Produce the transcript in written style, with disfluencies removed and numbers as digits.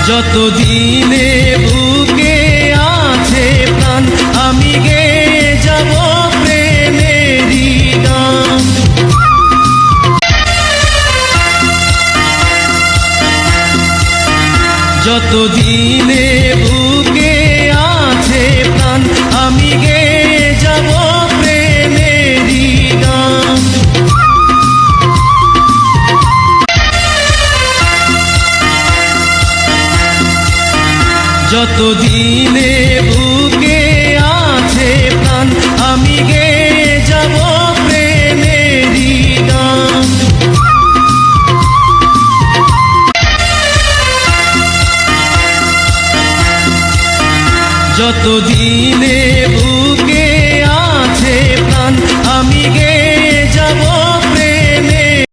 যতদিনে বুকে আছে প্রাণ আমি গেয়ে যাব প্রেমেরই গান। যতদিনে বুকে আছে প্রাণ আমি গেয়ে যাব প্রেমেরই গান। যতদিনে বুকে আছে প্রাণ আমি গেয়ে যাব প্রেমেরই গান। যতদিনে